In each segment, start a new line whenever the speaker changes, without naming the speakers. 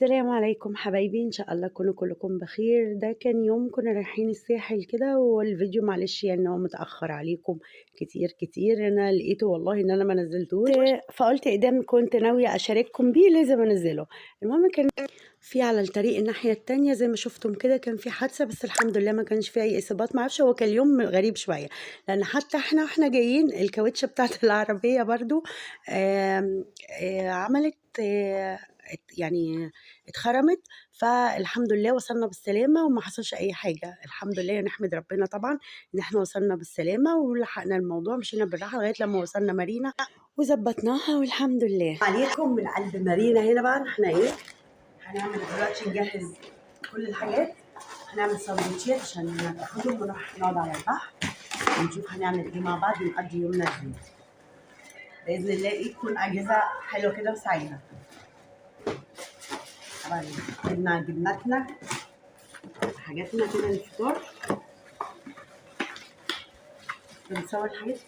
السلام عليكم حبايبي، إن شاء الله تكونوا كلكم بخير. ده كان يوم كنا رايحين الساحل كده، والفيديو معلش يعني هو متأخر عليكم كتير كتير. أنا لقيته والله إن أنا ما نزلتوش، فقلت إدام كنت ناوية أشارككم بيه لازم أنزله. المهم كان في على الطريق الناحية التانية زي ما شفتم كده كان في حادثة، بس الحمد لله ما كانش فيه أي إصابات. معرفش، هو كان يوم غريب شوية، لأن حتى احنا جايين الكاوتشة بتاعت العربية برضو آم، عملت يعني اتخرمت. فالحمد لله وصلنا بالسلامة وما حصلش أي حاجة، الحمد لله نحمد ربنا طبعا إن احنا وصلنا بالسلامة ولحقنا الموضوع. مشينا بالراحة لغاية لما وصلنا مارينا وظبطناها والحمد لله. عليكم من قلب مارينا هنا بقى احنا ايه هنعمل دلوقتي؟ نجهز كل الحاجات، هنعمل سندوتشات عشان ناخدهم ونروح نقعد على البحر ونشوف هنعمل ايه مع بعض ونقضي يومنا ازاي. بإذن الله ايه تكون أجازة حلوة كده وسعيدة. طبعا جبنا جبناتنا حاجاتنا كده للفطار. بنصور الحاجات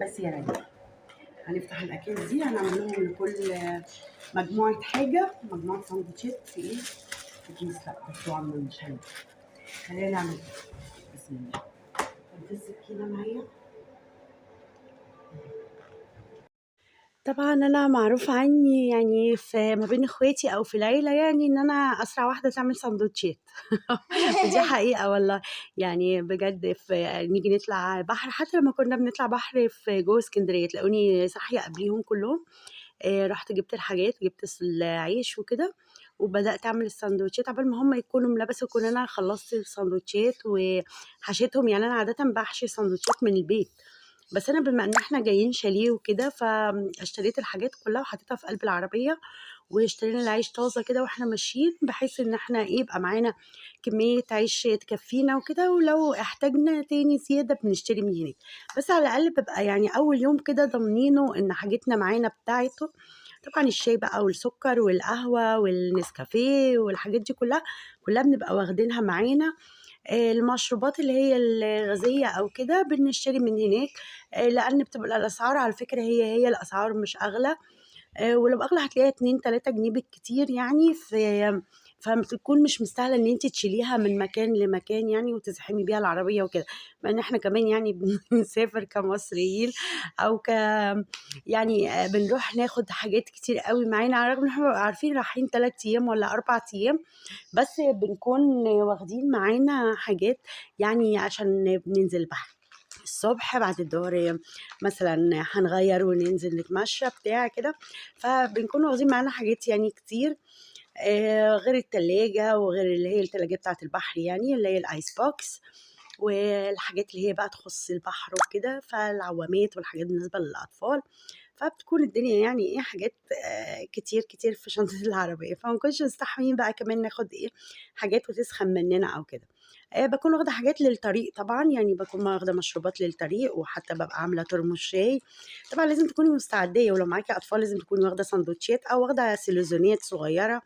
بس يا ريت. هنفتح الأكياس دي هنعمل لهم لكل مجموعة حاجة، مجموعة سندوتشات في ايه؟ في كيس. لا بس طبعا مش حلو. خلينا نعمل بسم الله. خد السكينة معايا. طبعًا أنا معروف عني يعني في ما بين إخواتي أو في العيلة يعني إن أنا أسرع واحدة تعمل ساندوتشات ودي حقيقة والله. يعني بجد نيجي نطلع بحر، حتى لمّا كنا بنطلع بحر في جوّه إسكندرية تلاقوني صاحية قبليهم كلّهم. رُحت جِبت الحاجات، جِبت العيش وكده، وبدأت أعمل الساندوتشات عقبال ما هُم يكونوا لبسوا أكون أنا خلّصت الساندوتشات وحشيتهم. يعني أنا عادةً باحشي ساندوتشات من البيت، بس أنا بما إن إحنا جايين شاليه وكده، فاشتريت الحاجات كلّها وحطيتها في قلب العربية، واشترينا العيش طازة كده وإحنا ماشيين، بحيث إن إحنا إيه يبقى معانا كمية عيش تكفّينا وكده، ولو احتاجنا تاني زيادة بنشتري من هناك. بس على الأقل بيبقى يعني أول يوم كده ضامنينه إن حاجتنا معانا بتاعته. طبعًا الشاي بقى والسكر والقهوة والنسكافيه والحاجات دي كلّها بنبقى واخدينها معانا. المشروبات اللي هي الغازية أو كده بنشتري من هناك. لأن بتبقى الأسعار على فكرة هي الأسعار مش أغلى. ولو أغلى هتلاقيها 2، 3 جنيه بالكتير يعني فبتكون مش مستاهلة إن أنتِ تشيليها من مكان لمكان يعني وتزحمي بيها العربية وكده. مع إن إحنا كمان يعني بنسافر كمصريين أو يعني بنروح ناخد حاجات كتير أوي معانا، على الرغم إن إحنا بنبقى عارفين رايحين 3 أيام والّا 4 أيام، بس بنكون واخدين معانا حاجات يعني عشان بننزل البحر الصبح بعد الضهر مثلًا هنغيّر وننزل نتمشى بتاع كده، فبنكون واخدين معانا حاجات يعني كتير. غير التلاجة وغير اللي هي التلاجة بتاعة البحر يعني اللي هي الice box والحاجات اللي هي بقى تخُص البحر وكده، فالعوامات والحاجات بالنسبة للأطفال. فبتكون الدنيا يعني إيه حاجات كتير، كتير في شنطة العربية، فما نكونش مستحملين بقى كمان ناخد إيه، حاجات وتسخن مننا أو كده. باكون واخدة حاجات للطريق طبعًا، يعني باكون واخدة مشروبات للطريق وحتى بابقى عاملة ترمس شاي. طبعًا لازم تكوني مستعدية، ولو معاكِ أطفال لازم تكوني واخدة ساندوتشات أو واخدة سيلوزونات صغيرة.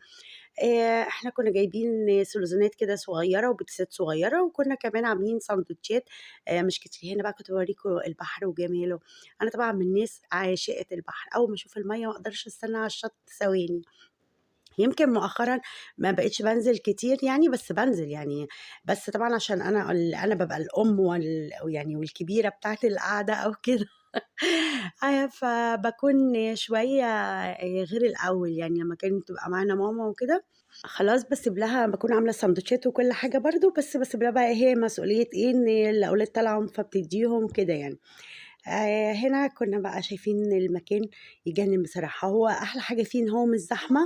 إحنا كنا جايبين سلوزونات كده صغيرة وبيكسات صغيرة، وكنا كمان عاملين ساندوتشات مش كتير. هنا بقى كنت باوريكم البحر وجماله. أنا طبعًا من الناس عاشقة البحر، أول ما أشوف المَيّة ما أقدرش أستنى على الشط ثواني. يمكن مؤخرًا ما بقيتش بانزل كتير يعني، بس بانزل يعني، بس طبعًا عشان أنا بابقى الأم ويعني والكبيرة بتاعة القعدة أو كده. فباكون شوية غير الأول، يعني لمّا كانت تبقى معانا ماما وكده، خلاص باسيب لها باكون عاملة الساندوتشات وكل حاجة برضه، بس باسيب لها بقى هي مسؤولية إيه، إن الأولاد طالعة فبتدّيهم كده يعني. هنا كنا بقى شايفين المكان يجنن بصراحة، هو أحلى حاجة فيه إن هو مش زحمة.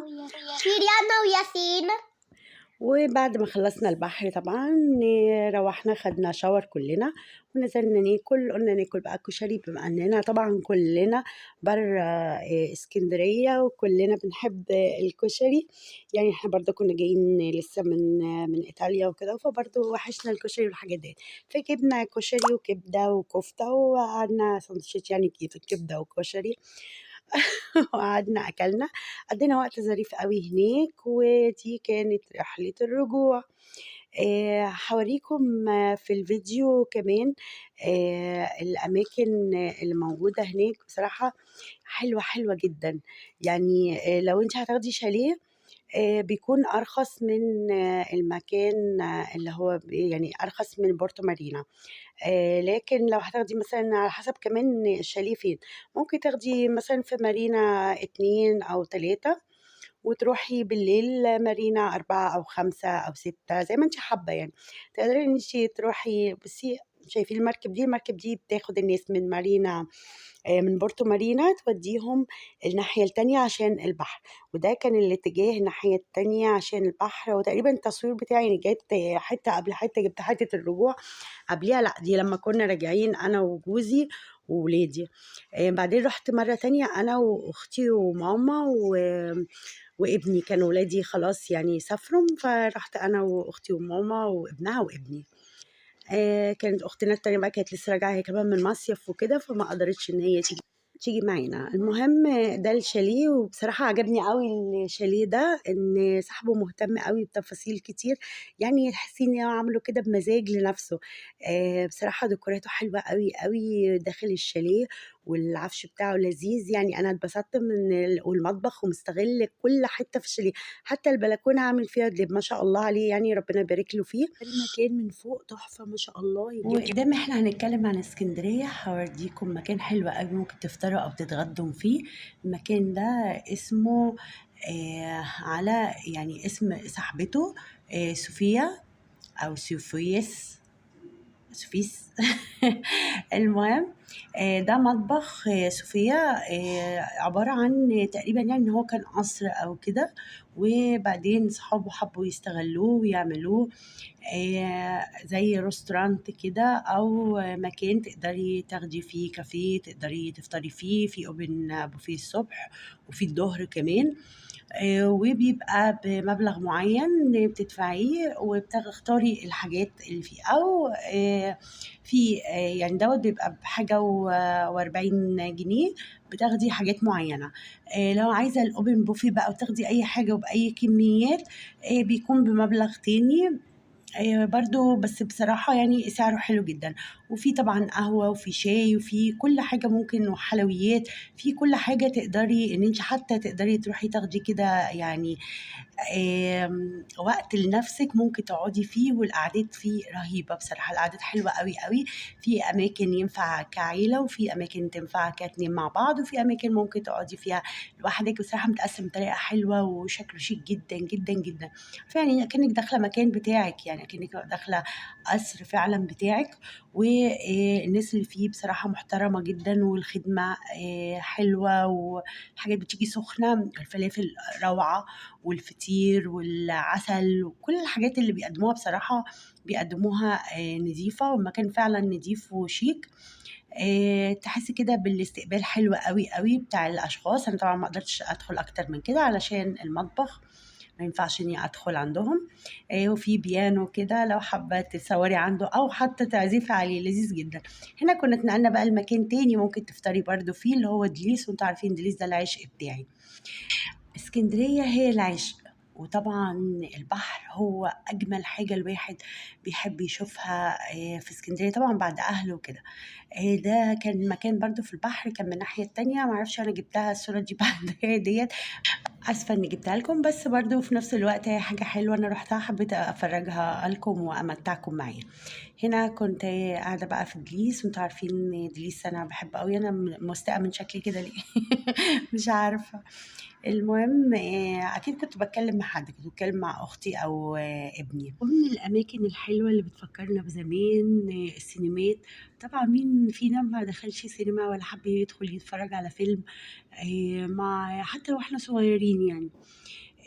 شيريانا وياسين.
وبعد ما خلّصنا البحر طبعًا روّحنا خدنا shower كلّنا ونزلنا ناكل. قُلنا ناكل بقى كشري بما إننا طبعًا كلّنا برّه إسكندرية وكلّنا بنحب الكشري. يعني إحنا برضه كنا جايين لسه من إيطاليا وكده، فبرضه وحشنا الكشري والحاجات ديّة. فجبنا كشري وكبدة وكفتة وقعدنا ساندوتشات يعني كبدة وكشري. وقعدنا أكلنا، قضينا وقت ظريف أوي هناك، ودي كانت رحلة الرجوع. هاوريكم في الفيديو كمان الأماكن اللي موجودة هناك بصراحة حلوة جدا. يعني لو انت هتاخدي شاليه بيكون أرخص من المكان اللي هو يعني أرخص من بورتو مارينا. لكن لو هتاخدي مثلا على حسب كمان الشاليه فين، ممكن تاخدي مثلا في مارينا 2 أو 3 وتروحي بالليل مارينا 4 أو 5 أو 6 زي ما انت حابة يعني. تقدري ان انت تروحي بصي، شايفين المركب دي بتاخد الناس من مارينا من بورتو مارينا توديهم الناحية التانية عشان البحر، وده كان الاتجاه الناحية التانية عشان البحر. وتقريبا التصوير بتاعي يعني جبت حتة قبل حتة، جبت حتة الرجوع قبليها، لأ دي لما كنا راجعين أنا وجوزي وولادي. بعدين رحت مرة تانية أنا وأختي وماما وابني، كانوا ولادي خلاص يعني سافروا، فرحت أنا وأختي وماما وابنها وابني. كانت أختنا التانية بقى كانت لسه راجعة هي كمان من مصيف وكده، فما قدرتش إن هي تيجي معانا. المهم ده الشاليه، وبصراحة عجبني قوي الشاليه ده، ان صاحبه مهتم قوي بتفاصيل كتير، يعني تحسي ان هو عامله كده بمزاج لنفسه. بصراحة ديكوراته حلوة قوي داخل الشاليه، والعفش بتاعه لذيذ. يعني انا اتبسطت والمطبخ ومستغل كل حتة في الشاليه، حتى البلكونة عامل فيها دليب ما شاء الله عليه، يعني ربنا يبارك له فيه. المكان من فوق تحفة ما شاء الله. وقدام احنا هنتكلم عن اسكندرية، هوريكم مكان حلو قوي ممكن تفطروا او تتغدوا فيه. المكان ده اسمه على يعني اسم صاحبته صوفيا او سوفيس. المهم ده مطبخ صوفيا، عبارة عن تقريبا يعني ان هو كان قصر او كده، وبعدين صحابه حبوا يستغلوه ويعملوه زي ريستورانت كده، او مكان تقدري تاخدي فيه كافيه، تقدري تفطري فيه، في اوبن بوفيه الصبح وفي الظهر كمان. وبيبقى بمبلغ معين بتدفعيه وبتختاري الحاجات اللي فيه، او في يعني دوت بيبقى بحاجة و40 جنيه بتاخدي حاجات معينة. لو عايزة الأوبن بوفيه بقى وتاخدي أي حاجة وبأي كميات بيكون بمبلغ تاني. برضه بس بصراحة يعني سعره حلو جدًا، وفي طبعًا قهوة وفي شاي وفي كل حاجة ممكن وحلويات، في كل حاجة تقدري إن أنتِ حتى تقدري تروحي تاخدي كده يعني وقت لنفسِك ممكن تقعدي فيه، والقعدات فيه رهيبة بصراحة، القعدات حلوة أوي، في أماكن ينفع كعيلة، وفي أماكن تنفع ك2 مع بعض، وفي أماكن ممكن تقعدي فيها لوحدِك. بصراحة متقسّم بطريقة حلوة وشكله شيك جدًا، فيعني أكنِّك داخلة مكان بتاعِك، يعني أكنِّك داخلة قصر فعلًا بتاعِك. الناس اللي فيه بصراحة محترمة جدًا، والخدمة حلوة، والحاجات بتيجي سخنة، الفلافل روعة، والفطير والعسل وكل الحاجات اللي بيقدموها بصراحة بيقدموها نضيفة، والمكان فعلا نضيف وشيك. تحسي كده بالاستقبال حلو قوي بتاع الأشخاص. أنا طبعا ما قدرتش أدخل أكتر من كده علشان المطبخ ما ينفعش إني أدخل عندهم. وفي بيانو كده لو حابة تتصوري عنده أو حتى تعزفي عليه، لذيذ جدا. هنا كنا اتنقلنا بقى المكان تاني ممكن تفطري برضو فيه، اللي هو دليس، وانتوا عارفين دليس ده العشق بتاعي. اسكندرية هي العشق، وطبعا البحر هو أجمل حاجة الواحد بيحب يشوفها في اسكندرية، طبعا بعد أهله وكده. ده كان مكان برضو في البحر، كان من الناحية التانية، معرفش أنا جبتها الصورة دي بعد ديت، آسفة إني جبتها لكم، بس برضه في نفس الوقت هي حاجة حلوة أنا رُحتها حبيت أفرّجها لكم وأمتّعكم معايا. هنا كنت قاعدة بقى في دليس، وأنتم عارفين إن دليس أنا باحبه أوي، أنا مستاءة من شكلي كده ليه مش عارفة. المهم أكيد كنت باتكلّم مع حد، كنت باتكلّم مع أختي أو ابني. ومن الأماكن الحلوة اللي بتفكّرنا بزمان السينمات. طبعًا مين فينا ما دخلش سينما ولا حب يدخل يتفرّج على فيلم مع حتى وإحنا صغيرين يعني.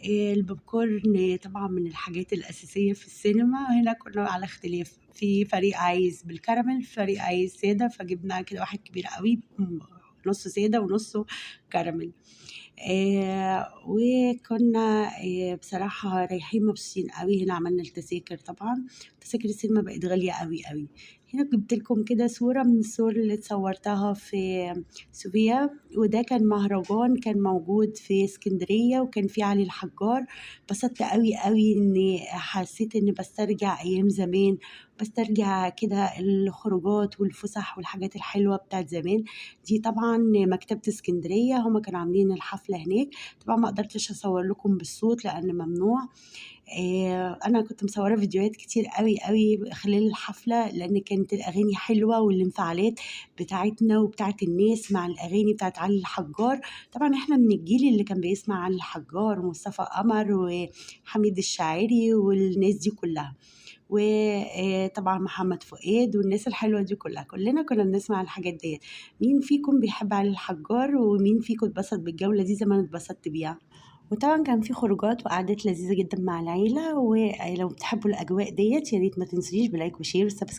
البوب كورن طبعًا من الحاجات الأساسية في السينما. هنا كنا على اختلاف، في فريق عايز بالكراميل، فريق عايز سادة، فجبنا كده واحد كبير أوي نُص سادة ونُصّه كراميل. وكنا بصراحة رايحين مبسوطين أوي. هنا عملنا التذاكر طبعًا، تذاكر السينما بقت غالية أوي. هنا جبت لكم كده صورة من الصور اللي اتصورتها في سوفيا، وده كان مهرجان كان موجود في اسكندرية وكان فيه علي الحجار. اتبسطت قوي قوي اني حسيت اني بسترجع ايام زمان، بسترجع كده الخروجات والفسح والحاجات الحلوة بتاعت زمان دي. طبعا مكتبة اسكندرية هما كانوا عاملين الحفلة هناك. طبعا ما قدرتش اصور لكم بالصوت لان ممنوع. انا كنت مصوره فيديوهات كتير قوي قوي خلال الحفله لان كانت الاغاني حلوه والانفعالات بتاعتنا وبتاعت الناس مع الاغاني بتاعت علي الحجار. طبعا احنا من الجيل اللي كان بيسمع علي الحجار ومصطفى قمر وحميد الشاعري والناس دي كلها، وطبعا محمد فؤاد والناس الحلوه دي كلها. كلنا كنا بنسمع الحاجات ديت. مين فيكم بيحب علي الحجار ومين فيكم اتبسط بالجوله دي زي ما انا اتبسطت بيها؟ وطبعا كان في خروجات وقعدات لذيذة جدا مع العيلة. ولو بتحبوا الأجواء ديت يا ريت ما تنسونيش بلايك وشير وسبسكرايب.